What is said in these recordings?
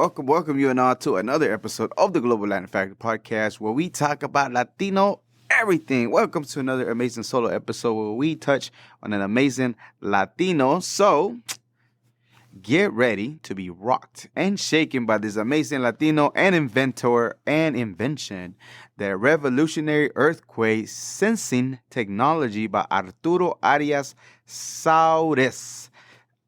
welcome you and all to another episode of the Global Latin Factor Podcast, where we talk about Latino everything. Welcome to another amazing solo episode where we touch on an amazing Latino. So, get ready to be rocked and shaken by this amazing Latino and inventor and invention, the revolutionary earthquake sensing technology by Arturo Arias Suárez.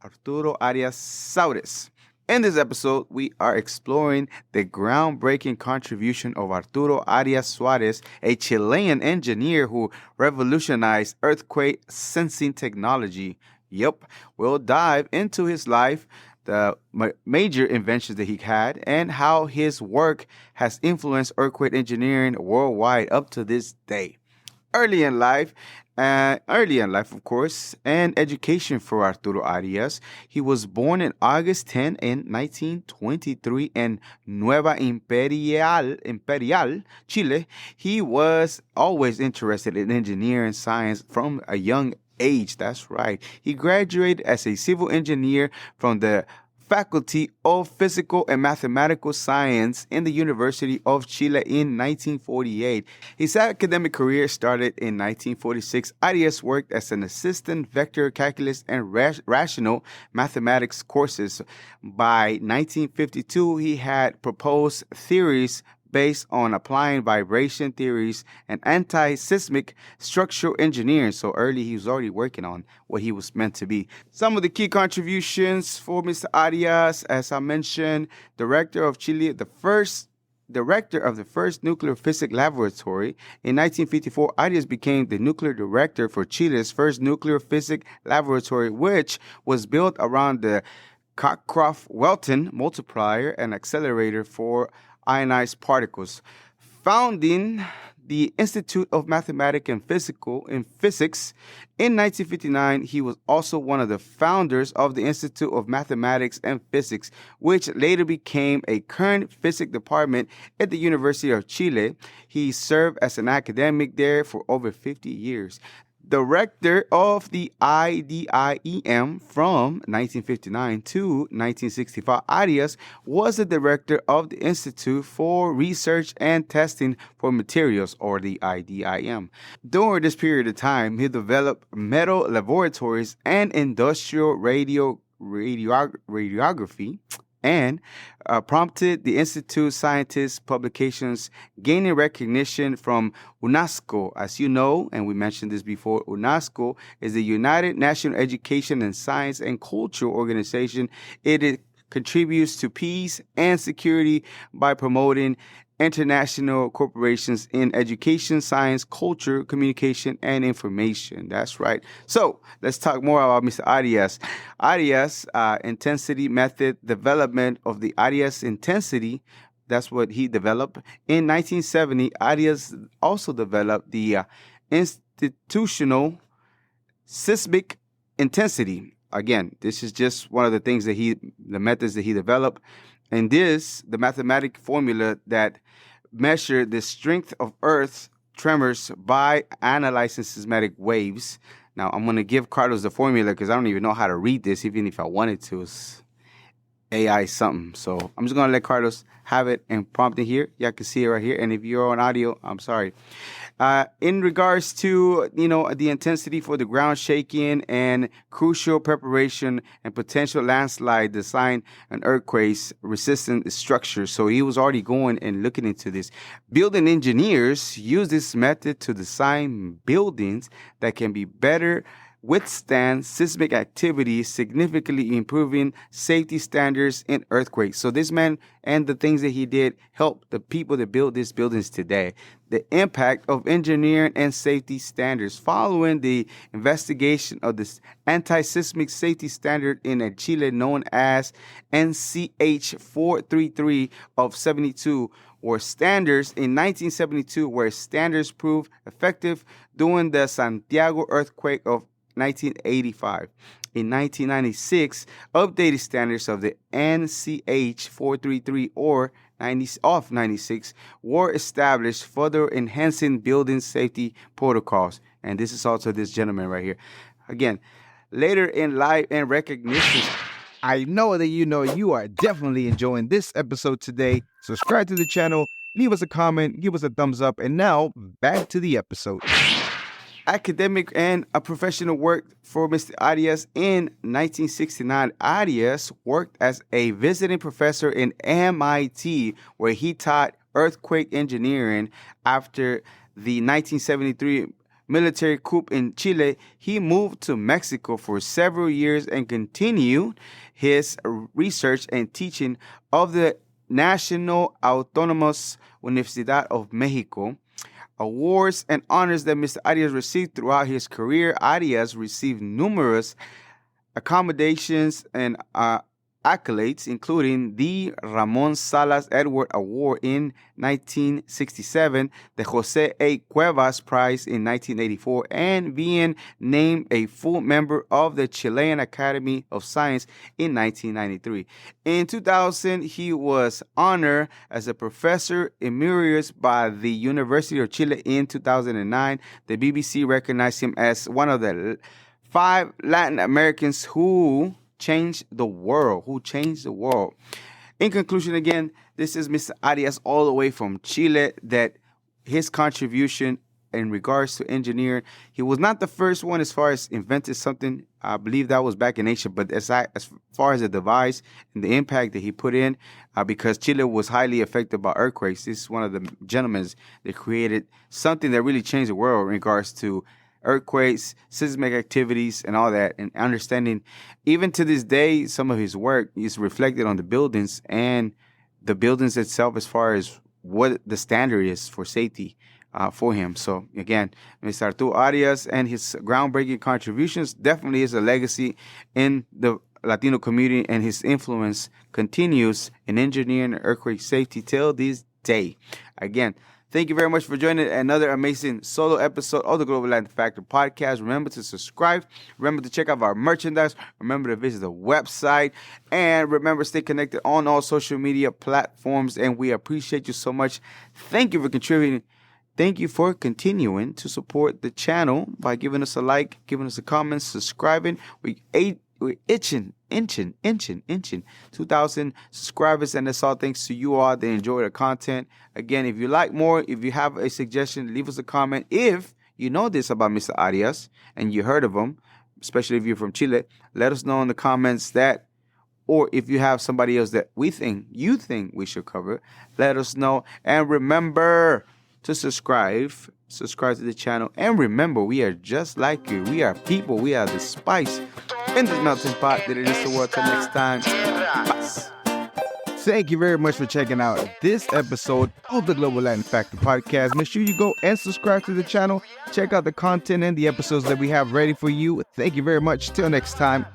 Arturo Arias Suárez. In this episode, we are exploring the groundbreaking contribution of Arturo Arias Suárez, a Chilean engineer who revolutionized earthquake sensing technology. Yep, we'll dive into his life, the major inventions that he had, and how his work has influenced earthquake engineering worldwide up to this day. Early in life, of course, and education for Arturo Arias. He was born in August 10 in 1923 in Nueva Imperial, Chile. He was always interested in engineering science from a young age. That's right. He graduated as a civil engineer from the Faculty of Physical and Mathematical Science in the University of Chile in 1948. His academic career started in 1946. Arias worked as an assistant vector calculus and rational mathematics courses. By 1952, he had proposed theories based on applying vibration theories and anti-seismic structural engineering. So early, he was already working on what he was meant to be. Some of the key contributions for Mr. Arias, as I mentioned, director of the first nuclear physics laboratory. In 1954, Arias became the nuclear director for Chile's first nuclear physics laboratory, which was built around the Cockcroft-Welton multiplier and accelerator for ionized particles. Founding the Institute of Mathematics and Physics in 1959, he was also one of the founders of the Institute of Mathematics and Physics, which later became a current physics department at the University of Chile. He served as an academic there for over 50 years. Director of the IDIEM from 1959 to 1965, Arias was the director of the Institute for Research and Testing for Materials, or the IDIM. During this period of time, he developed metal laboratories and industrial radiography, and prompted the Institute scientists' publications, gaining recognition from UNESCO. As you know, and we mentioned this before, UNESCO is the United Nations Education and Science and Culture Organization. It contributes to peace and security by promoting international corporations in education, science, culture, communication, and information. That's right. So let's talk more about Mr. Arias. Arias intensity method development of the Arias Intensity. That's what he developed. In 1970, Arias also developed the institutional seismic intensity. Again, this is just one of the things that the methods that he developed. And the mathematic formula that measured the strength of Earth's tremors by analyzing seismic waves. Now, I'm going to give Carlos the formula because I don't even know how to read this, even if I wanted to. It's AI something. So I'm just going to let Carlos have it and prompt it here. Y'all can see it right here. And if you're on audio, I'm sorry. In regards to, the intensity for the ground shaking and crucial preparation and potential landslide, design an earthquakes resistant structure. So he was already going and looking into this. Building engineers use this method to design buildings that can be better withstand seismic activity, significantly improving safety standards in earthquakes. So this man and the things that he did helped the people that build these buildings today. The impact of engineering and safety standards. Following the investigation of this anti-seismic safety standard in Chile known as NCH 433 of 72, were standards in 1972, where standards proved effective during the Santiago earthquake of 1985. In 1996, updated standards of the NCH 433 or 96 were established, further enhancing building safety protocols. And this is also this gentleman right here. Again, later in life and recognition. I know that you are definitely enjoying this episode today. Subscribe to the channel, leave us a comment, give us a thumbs up, and now back to the episode. Academic and a professional work for Mr. Arias. In 1969, Arias worked as a visiting professor in MIT, where he taught earthquake engineering. After the 1973 military coup in Chile, he moved to Mexico for several years and continued his research and teaching of the National Autonomous Universidad of Mexico. Awards and honors that Mr. Arias received throughout his career. Arias received numerous accommodations and accolades, including the Ramon Salas Edward Award in 1967, the Jose A. Cuevas Prize in 1984, and being named a full member of the Chilean Academy of Science in 1993. In 2000, he was honored as a professor emeritus by the University of Chile. In 2009, the BBC recognized him as one of the 5 Latin Americans who changed the world. In conclusion, again, this is Mr. Arias all the way from Chile, that his contribution in regards to engineering, he was not the first one as far as invented something. I believe that was back in Asia, but as far as the device and the impact that he put in, because Chile was highly affected by earthquakes, this is one of the gentlemen that created something that really changed the world in regards to earthquakes, seismic activities, and all that, and understanding. Even to this day, some of his work is reflected on the buildings and the buildings itself as far as what the standard is for safety for him. So again, Mr. Arturo Arias and his groundbreaking contributions definitely is a legacy in the Latino community, and his influence continues in engineering and earthquake safety till this day. Again, thank you very much for joining another amazing solo episode of the Global Latin Factor podcast. Remember to subscribe. Remember to check out our merchandise. Remember to visit the website. And remember, stay connected on all social media platforms. And we appreciate you so much. Thank you for contributing. Thank you for continuing to support the channel by giving us a like, giving us a comment, subscribing. We're inching 2,000 subscribers, and that's all thanks to you all that enjoy the content. Again, if you like more, if you have a suggestion, leave us a comment. If you know this about Mr. Arias and you heard of him, especially if you're from Chile, let us know in the comments that, or if you have somebody else that you think we should cover, let us know. And remember to subscribe to the channel. And remember, we are just like you. We are people. We are the spice in this melting pot that it is the world. Till next time. Bye. Thank you very much for checking out this episode of the Global Latin Factor podcast. Make sure you go and subscribe to the channel. Check out the content and the episodes that we have ready for you. Thank you very much. Till next time.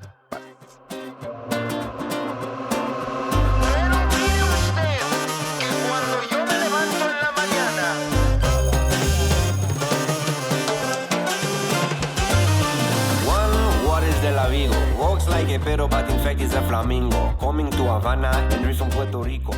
Pero but in fact is a flamingo coming to Havana and from Puerto Rico.